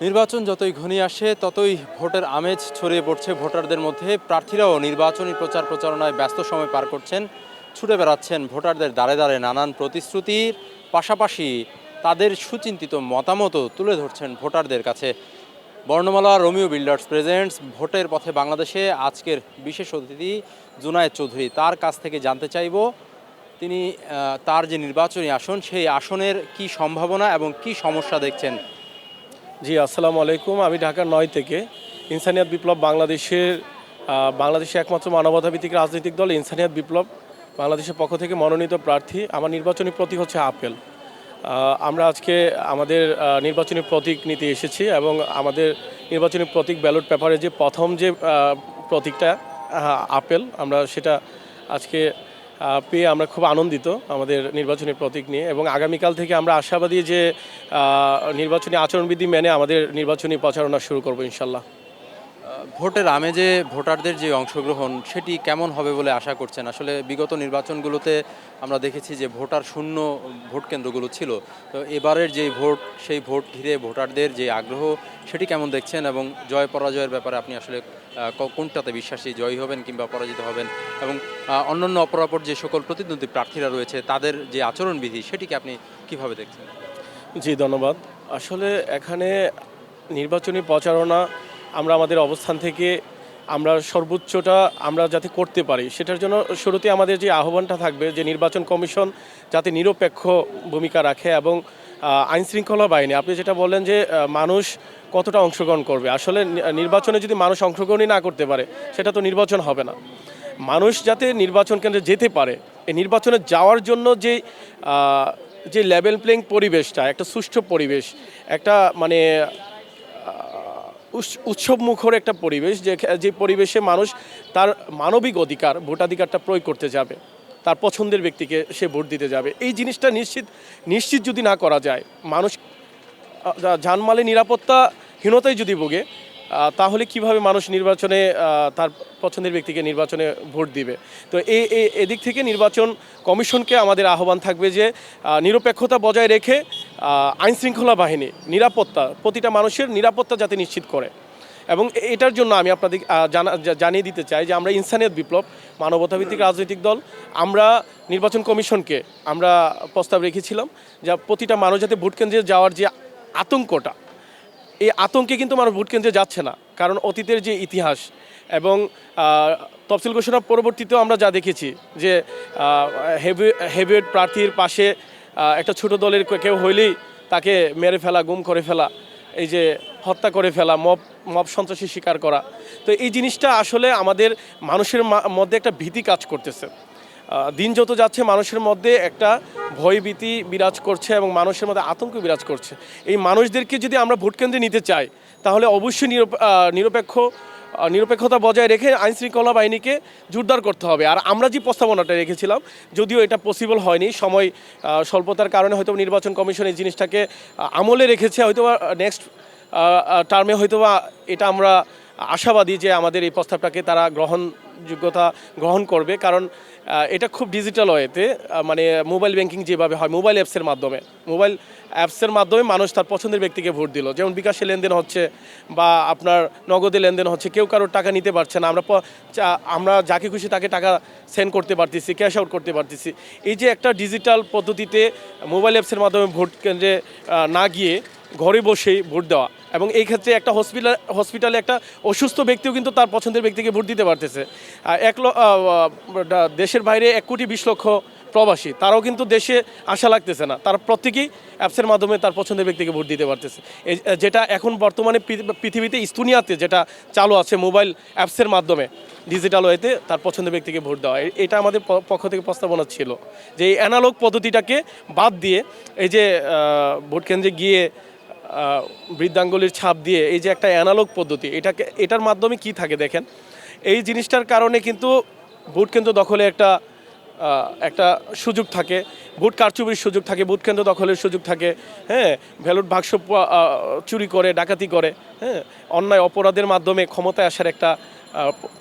নির্বাচন যতই ঘনিয়ে আসে ততই ভোটের আমেজ ছড়িয়ে পড়ছে ভোটারদের মধ্যে। প্রার্থীরাও নির্বাচনী প্রচার প্রচারণায় ব্যস্ত সময় পার করছেন, ছুটে বেড়াচ্ছেন ভোটারদের দ্বারে দ্বারে নানান প্রতিশ্রুতির পাশাপাশি তাদের সুচিন্তিত মতামতও তুলে ধরছেন ভোটারদের কাছে। বর্ণমালা রোমিও বিল্ডার্স প্রেজেন্টস ভোটের পথে বাংলাদেশে আজকের বিশেষ অতিথি জুনায়েদ চৌধুরী, তার কাছ থেকে জানতে চাইব তিনি তার যে নির্বাচনী আসন সেই আসনের কি সম্ভাবনা এবং কি সমস্যা দেখছেন। জি, আসসালামু আলাইকুম। আমি ঢাকা ৯ থেকে ইনসানিয়াত বিপ্লব বাংলাদেশের একমাত্র মানবতাভিত্তিক রাজনৈতিক দল ইনসানিয়াত বিপ্লব বাংলাদেশের পক্ষ থেকে মনোনীত প্রার্থী। আমার নির্বাচনী প্রতীক হচ্ছে আপেল। আমরা আজকে আমাদের নির্বাচনী প্রতীক নিতে এসেছি এবং আমাদের নির্বাচনী প্রতীক ব্যালট পেপারে যে প্রথম যে প্রতীকটা আপেল, আমরা সেটা আজকে পেয়ে আমরা খুব আনন্দিত আমাদের নির্বাচনী প্রতীক নিয়ে, এবং আগামীকাল থেকে আমরা আশাবাদী যে নির্বাচনী আচরণবিধি মেনে আমাদের নির্বাচনী প্রচারণা শুরু করব ইনশাল্লাহ। ভোটের আমেজে ভোটারদের যে অংশগ্রহণ সেটি কেমন হবে বলে আশা করছেন? আসলে বিগত নির্বাচনগুলোতে আমরা দেখেছি যে ভোটার শূন্য ভোট কেন্দ্রগুলো ছিল, তো এবারের যে ভোট সেই ভোট ঘিরে ভোটারদের যে আগ্রহ সেটি কেমন দেখছেন, এবং জয় পরাজয়ের ব্যাপারে আপনি আসলে কোনটাতে বিশ্বাসী, জয়ী হবেন কিংবা পরাজিত হবেন, এবং অন্যান্য অপরাপর যে সকল প্রতিদ্বন্দ্বী প্রার্থীরা রয়েছে তাদের যে আচরণবিধি সেটিকে আপনি কিভাবে দেখছেন? জি, ধন্যবাদ। আসলে এখানে নির্বাচনী প্রচারণা আমরা আমাদের অবস্থান থেকে আমরা সর্বোচ্চটা আমরা যাতে করতে পারি সেটার জন্য শুরুতে আমাদের যে আহ্বানটা থাকবে যে নির্বাচন কমিশন যাতে নিরপেক্ষ ভূমিকা রাখে, এবং আইনশৃঙ্খলা বাহিনী, আপনি যেটা বললেন যে মানুষ কতটা অংশগ্রহণ করবে, আসলে নির্বাচনে যদি মানুষ অংশগ্রহণই না করতে পারে সেটা তো নির্বাচন হবে না। মানুষ যাতে নির্বাচন কেন্দ্রে যেতে পারে, এই নির্বাচনে যাওয়ার জন্য যে লেভেল প্লেইং পরিবেশটা, একটা সুষ্ঠু পরিবেশ, একটা মানে উৎসব মুখর একটা পরিবেশ, যে পরিবেশে মানুষ তার মানবিক অধিকার ভোটাধিকারটা প্রয়োগ করতে যাবে, তার পছন্দের ব্যক্তিকে সে ভোট দিতে যাবে। এই জিনিসটা নিশ্চিত যদি না করা যায়, মানুষ জানমালে নিরাপত্তাহীনতায় যদি ভোগে, তাহলে কিভাবে মানুষ নির্বাচনে তার পছন্দের ব্যক্তিকে নির্বাচনে ভোট দিবে? তো এদিক থেকে নির্বাচন কমিশনকে আমাদের আহ্বান থাকবে যে নিরপেক্ষতা বজায় রেখে আইনশৃঙ্খলা বাহিনী নিরাপত্তা, প্রতিটা মানুষের নিরাপত্তা যাতে নিশ্চিত করে। এবং এটার জন্য আমি আপনাদের জানিয়ে দিতে চাই যে আমরা ইনসানিয়াত বিপ্লব মানবতাভিত্তিক রাজনৈতিক দল, আমরা নির্বাচন কমিশনকে আমরা প্রস্তাব রেখেছিলাম যে প্রতিটা মানুষ যাতে ভোট কেন্দ্রে যাওয়ার যে আতঙ্কটা, এই আতঙ্কে কিন্তু মানুষ ভোট কেন্দ্রে যাচ্ছে না, কারণ অতীতের যে ইতিহাস এবং তফসিল ঘোষণা পরবর্তীতেও আমরা যা দেখেছি যে হেভিওয়েট প্রার্থীর পাশে একটা ছোট দলের কেউ হইলেই তাকে মেরে ফেলা, গুম করে ফেলা, এই যে হত্যা করে ফেলা, মব সন্ত্রাসী শিকার করা। তো এই জিনিসটা আসলে আমাদের মানুষের মধ্যে একটা ভীতি কাজ করতেছে। দিন যত যাচ্ছে মানুষের মধ্যে একটা ভয়ভীতি বিরাজ করছে এবং মানুষের মধ্যে আতঙ্ক বিরাজ করছে। এই মানুষদেরকে যদি আমরা ভোট কেন্দ্রে নিতে চাই তাহলে অবশ্যই নিরপেক্ষতা বজায় রেখে আইনশৃঙ্খলা বাহিনীকে জোরদার করতে হবে। আর আমরা যে প্রস্তাবনাটা রেখেছিলাম, যদিও এটা পসিবল হয়নি, সময় স্বল্পতার কারণে হয়তো নির্বাচন কমিশন এই জিনিসটাকে আমলে রেখেছে, হয়তো নেক্সট টার্মে হয়তো এটা আমরা আশাবাদী যে আমাদের এই প্রস্তাবটাকে তারা গ্রহণ করবে, কারণ এটা খুব ডিজিটাল ওয়েতে, মানে মোবাইল ব্যাংকিং যেভাবে হয় মোবাইল অ্যাপসের মাধ্যমে মানুষ তার পছন্দের ব্যক্তিকে ভোট দিল, যেমন বিকাশে লেনদেন হচ্ছে বা আপনার নগদে লেনদেন হচ্ছে, কেউ কারোর টাকা নিতে পারছে না, আমরা যাকে খুশি তাকে টাকা সেন্ড করতে পারতেছি, ক্যাশ আউট করতে পারতেছি। এই যে একটা ডিজিটাল পদ্ধতিতে মোবাইল অ্যাপসের মাধ্যমে ভোট কেন্দ্রে না গিয়ে ঘরে বসেই ভোট দেওয়া, এবং এই ক্ষেত্রে একটা হসপিটালে একটা অসুস্থ ব্যক্তিও কিন্তু তার পছন্দের ব্যক্তিকে ভোট দিতে পারতেছে। দেশের বাইরে 1,20,00,000 প্রবাসী, তারাও কিন্তু দেশে আসা লাগতেছে না, তারা প্রত্যেকেই অ্যাপসের মাধ্যমে তার পছন্দের ব্যক্তিকে ভোট দিতে পারতেছে। যেটা এখন বর্তমানে পৃথিবীতে ইস্তোনিয়াতে যেটা চালু আছে, মোবাইল অ্যাপসের মাধ্যমে ডিজিটাল ওয়েতে তার পছন্দের ব্যক্তিকে ভোট দেওয়া, এটা আমাদের পক্ষ থেকে প্রস্তাবনা ছিল যে এই অ্যানালগ পদ্ধতিটাকে বাদ দিয়ে এই যে ভোট কেন্দ্রে গিয়ে বৃদ্ধাঙ্গুলির ছাপ দিয়ে এই যে একটা অ্যানালগ পদ্ধতি, এটার মাধ্যমে কি থাকে দেখেন, এই জিনিসটার কারণে কিন্তু ভোট কেন্দ্র দখলে একটা সুযোগ থাকে, ভোট কারচুপির সুযোগ থাকে, ভোট কেন্দ্র দখলের সুযোগ থাকে, হ্যাঁ, ব্যালট বাক্স চুরি করে, ডাকাতি করে, হ্যাঁ, অন্যায় অপরাধের মাধ্যমে ক্ষমতায় আসার একটা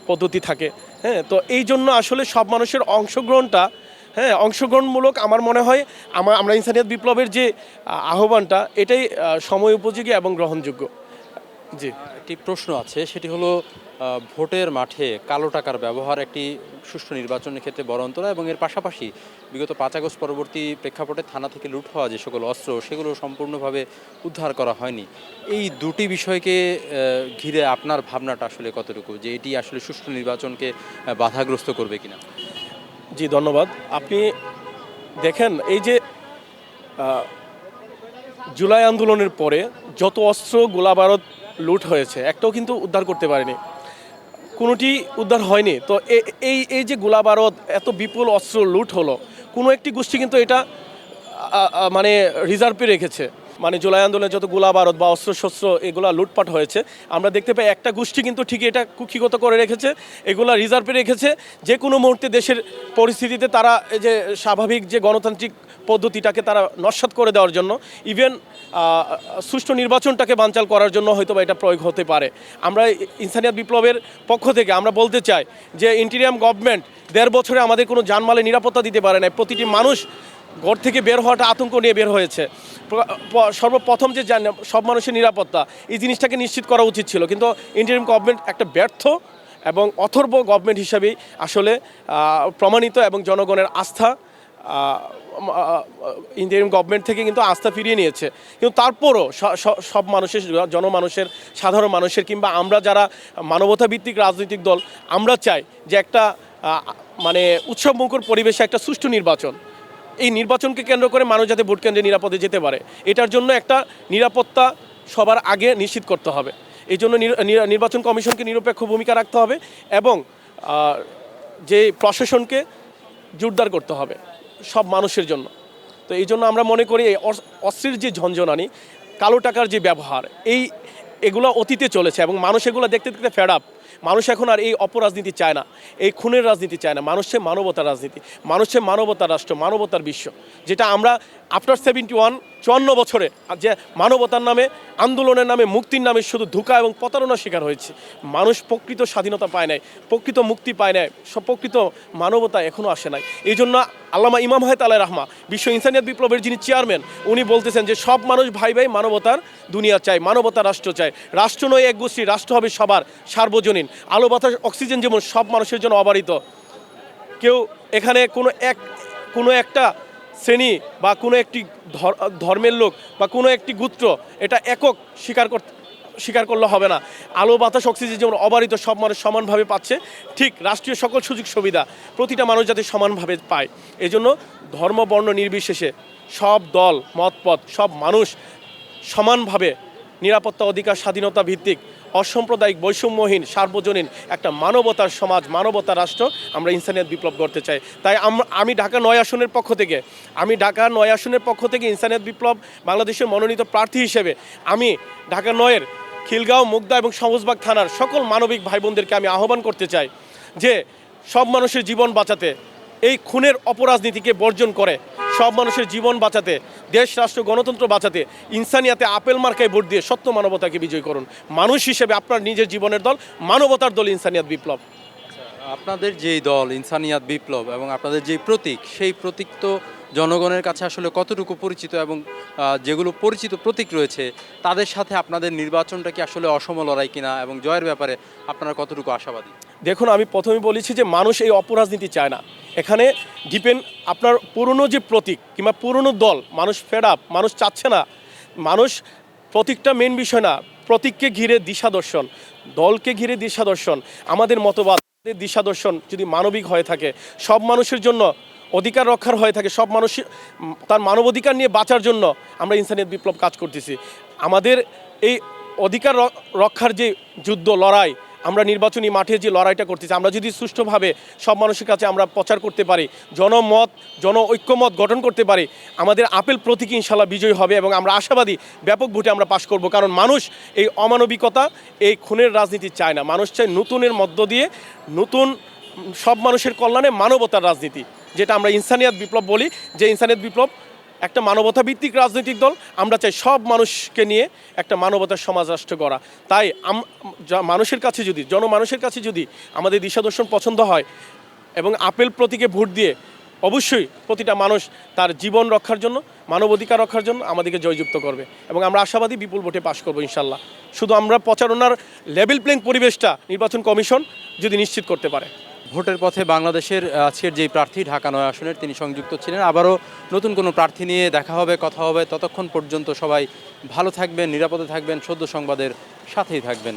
পদ্ধতি থাকে, হ্যাঁ। তো এই জন্য আসলে সব মানুষের অংশগ্রহণমূলক আমার মনে হয় আমরা ইনসানিয়াত বিপ্লবের যে আহ্বানটা, এটাই সময় উপযোগী এবং গ্রহণযোগ্য। জি। একটি প্রশ্ন আছে, সেটি হলো ভোটের মাঠে কালো টাকার ব্যবহার একটি সুষ্ঠু নির্বাচনের ক্ষেত্রে বড় অন্তরা, এবং এর পাশাপাশি বিগত ৫ আগস্ট পরবর্তী প্রেক্ষাপটে থানা থেকে লুট হওয়া যে সকল অস্ত্র, সেগুলো সম্পূর্ণভাবে উদ্ধার করা হয়নি। এই দুটি বিষয়কে ঘিরে আপনার ভাবনাটা আসলে কতটুকু, যে এটি আসলে সুষ্ঠু নির্বাচনকে বাধাগ্রস্ত করবে কিনা? জি, ধন্যবাদ। আপনি দেখেন, এই যে জুলাই আন্দোলনের পরে যত অস্ত্র গোলাবারুদ লুট হয়েছে, একটাও কিন্তু উদ্ধার করতে পারেনি, কোনোটি উদ্ধার হয়নি। তো এই এই যে গোলাবারুদ, এত বিপুল অস্ত্র লুট হলো, কোনো একটি গোষ্ঠী কিন্তু এটা মানে রিজার্ভে রেখেছে। মানে জুলাই আন্দোলনে যত গোলাবারুদ বা অস্ত্রশস্ত্র এগুলা লুটপাট হয়েছে, আমরা দেখতে পাই একটা গোষ্ঠী কিন্তু ঠিকই এটা কুক্ষিগত করে রেখেছে, এগুলা রিজার্ভে রেখেছে। যে কোনো মুহূর্তে দেশের পরিস্থিতিতে তারা এই যে স্বাভাবিক যে গণতান্ত্রিক পদ্ধতিটাকে তারা নস্যাৎ করে দেওয়ার জন্য, ইভেন সুষ্ঠু নির্বাচনটাকে বানচাল করার জন্য হয়তো বা এটা প্রয়োগ হতে পারে। আমরা ইনসানিয়াত বিপ্লবের পক্ষ থেকে আমরা বলতে চাই যে ইন্টিরিয়াম গভর্নমেন্ট ১.৫ বছরে আমাদের কোনো জানমালের নিরাপত্তা দিতে পারে না। প্রতিটি মানুষ ঘর থেকে বের হওয়াটা আতঙ্ক নিয়ে বের হয়েছে। সর্বপ্রথম যে সব মানুষের নিরাপত্তা, এই জিনিসটাকে নিশ্চিত করা উচিত ছিল, কিন্তু ইন্টারিম গভর্নমেন্ট একটা ব্যর্থ এবং অথর্ব গভর্নমেন্ট হিসাবেই আসলে প্রমাণিত, এবং জনগণের আস্থা ইন্টারিম গভর্নমেন্ট থেকে কিন্তু আস্থা ফিরিয়ে নিয়েছে। কিন্তু তারপরও সব মানুষের, জনমানুষের, সাধারণ মানুষের, কিংবা আমরা যারা মানবতাভিত্তিক রাজনৈতিক দল, আমরা চাই যে একটা মানে উৎসবমুখর পরিবেশে একটা সুষ্ঠু নির্বাচন, এই নির্বাচনকে কেন্দ্র করে মানুষ যাতে ভোট কেন্দ্রে নিরাপদে যেতে পারে, এটার জন্য একটা নিরাপত্তা সবার আগে নিশ্চিত করতে হবে। এই জন্য নির্বাচন কমিশনকে নিরপেক্ষ ভূমিকা রাখতে হবে, এবং যে প্রশাসনকে জোরদার করতে হবে সব মানুষের জন্য। তো এই জন্য আমরা মনে করি এই অস্ত্রের যে ঝনঝনানি, কালো টাকার যে ব্যবহার, এগুলো অতীতে চলেছে, এবং মানুষ এগুলো দেখতে দেখতে ফেড আপ। মানুষ এখন আর এই অপরাজনীতি চায় না, এই খুনের রাজনীতি চায় না। মানুষ চায় মানবতার রাজনীতি, মানুষ চায় মানবতার রাষ্ট্র, মানবতার বিশ্ব, যেটা আমরা আফটার 54 বছরে যে মানবতার নামে, আন্দোলনের নামে, মুক্তির নামে শুধু ধোঁকা এবং প্রতারণার শিকার হয়েছে। মানুষ প্রকৃত স্বাধীনতা পায় নাই, প্রকৃত মুক্তি পায় নাই, প্রকৃত মানবতা এখনও আসে নাই। এই জন্য আল্লামা ইমাম হায়াত আলাইহির রাহমা, বিশ্ব ইনসানিয়াত বিপ্লবের যিনি চেয়ারম্যান, উনি বলতেছেন যে সব মানুষ ভাই ভাই, মানবতার দুনিয়া চাই, মানবতার রাষ্ট্র চাই। রাষ্ট্র নয় এক গোষ্ঠী, রাষ্ট্র হবে সবার, সার্বজনীন। আলো বাতাস অক্সিজেন যেমন সব মানুষের জন্য অবারিত। কেউ এখানে কোনো একটা শ্রেণী বা কোনো একটি ধর্মের লোক বা কোনো একটি গোত্র এটা একক স্বীকার করলে হবে না। আলো বাতাস অক্সিজেন যেমন অবারিত সব মানুষ সমানভাবে পাচ্ছে, ঠিক রাষ্ট্রীয় সকল সুযোগ সুবিধা প্রতিটা মানুষ যাতে সমানভাবে পায়। এজন্য ধর্ম বর্ণ নির্বিশেষে সব দল মতপথ সব মানুষ সমানভাবে নিরাপত্তা, অধিকার, স্বাধীনতা ভিত্তিক, অসাম্প্রদায়িক, বৈষম্যহীন, সার্বজনীন একটা মানবতার সমাজ, মানবতার রাষ্ট্র আমরা ইনসানিয়াত বিপ্লব করতে চাই। তাই আমি ঢাকা ৯ আসনের পক্ষ থেকে ইনসানিয়াত বিপ্লব বাংলাদেশের মনোনীত প্রার্থী হিসেবে আমি ঢাকা ৯-এর খিলগাঁও, মুগদা এবং সবুজবাগ থানার সকল মানবিক ভাই বোনদেরকে আমি আহ্বান করতে চাই যে সব মানুষের জীবন বাঁচাতে, এই খুনের অপরাজনীতিকে বর্জন করে সব মানুষের জীবন বাঁচাতে, দেশ রাষ্ট্র গণতন্ত্র বাঁচাতে ইনসানিয়াতে আপেল মার্কায় ভোট দিয়ে সত্য মানবতাকে বিজয় করুন। মানুষ হিসেবে আপনার নিজের জীবনের দল, মানবতার দল ইনসানিয়াত বিপ্লব। আপনাদের যেই দল ইনসানিয়াত বিপ্লব এবং আপনাদের যেই প্রতীক, সেই প্রতীক তো জনগণের কাছে আসলে কতটুকু পরিচিত, এবং যেগুলো পরিচিত প্রতীক রয়েছে তাদের সাথে আপনাদের নির্বাচনটা কি আসলে অসম লড়াই কিনা, এবং জয়ের ব্যাপারে আপনারা কতটুকু আশাবাদী? দেখুন, আমি প্রথমে বলেছি যে মানুষ এই অপরাজনীতি চায় না। এখানে আপনার পুরনো যে প্রতীক কিংবা পুরনো দল, মানুষ ফেড আপ, মানুষ চাচ্ছে না। মানুষ প্রতীকটা মেন বিষয় না, প্রতীককে ঘিরে দিশাদর্শন, দলকে ঘিরে দিশাদর্শন, আমাদের মতবাদ, দিশাদর্শন যদি মানবিক হয়ে থাকে, সব মানুষের জন্য অধিকার রক্ষার হয়ে থাকে, সব মানুষ তার মানবাধিকার নিয়ে বাঁচার জন্য আমরা ইনসানিয়াত বিপ্লব কাজ করতেছি। আমাদের এই অধিকার রক্ষার যে যুদ্ধ, লড়াই, আমরা নির্বাচনী মাঠে যে লড়াইটা করতেছি, আমরা যদি সুষ্ঠুভাবে সব মানুষের কাছে আমরা প্রচার করতে পারি, জন ঐক্যমত গঠন করতে পারি, আমাদের আপেল প্রতীক ইনশাল্লাহ বিজয়ী হবে, এবং আমরা আশাবাদী ব্যাপক ভোটে আমরা পাশ করব। কারণ মানুষ এই অমানবিকতা, এই খুনের রাজনীতি চায় না। মানুষ চায় নতুনের মধ্য দিয়ে, নতুন সব মানুষের কল্যাণে মানবতার রাজনীতি, যেটা আমরা ইনসানিয়াত বিপ্লব বলি। যে ইনসানিয়াত বিপ্লব একটা মানবতা ভিত্তিক রাজনৈতিক দল, আমরা চাই সব মানুষকে নিয়ে একটা মানবতার সমাজ রাষ্ট্র গড়া। তাই জনমানুষের কাছে যদি আমাদের দিশাদর্শন পছন্দ হয় এবং আপেল প্রতীকে ভোট দিয়ে অবশ্যই প্রতিটা মানুষ তার জীবন রক্ষার জন্য, মানবাধিকার রক্ষার জন্য আমাদেরকে জয়যুক্ত করবে এবং আমরা আশাবাদী বিপুল ভোটে পাশ করবো ইনশাল্লাহ। শুধু আমরা প্রচারণার লেভেল প্লেইং পরিবেশটা নির্বাচন কমিশন যদি নিশ্চিত করতে পারে। ভোটের পথে বাংলাদেশের আজকের যেই প্রার্থী ঢাকা ৯ আসনের তিনি সংযুক্ত ছিলেন। আবারও নতুন কোনো প্রার্থী নিয়ে দেখা হবে, কথা হবে। ততক্ষণ পর্যন্ত সবাই ভালো থাকবেন, নিরাপদে থাকবেন, সদ্য সংবাদের সাথেই থাকবেন।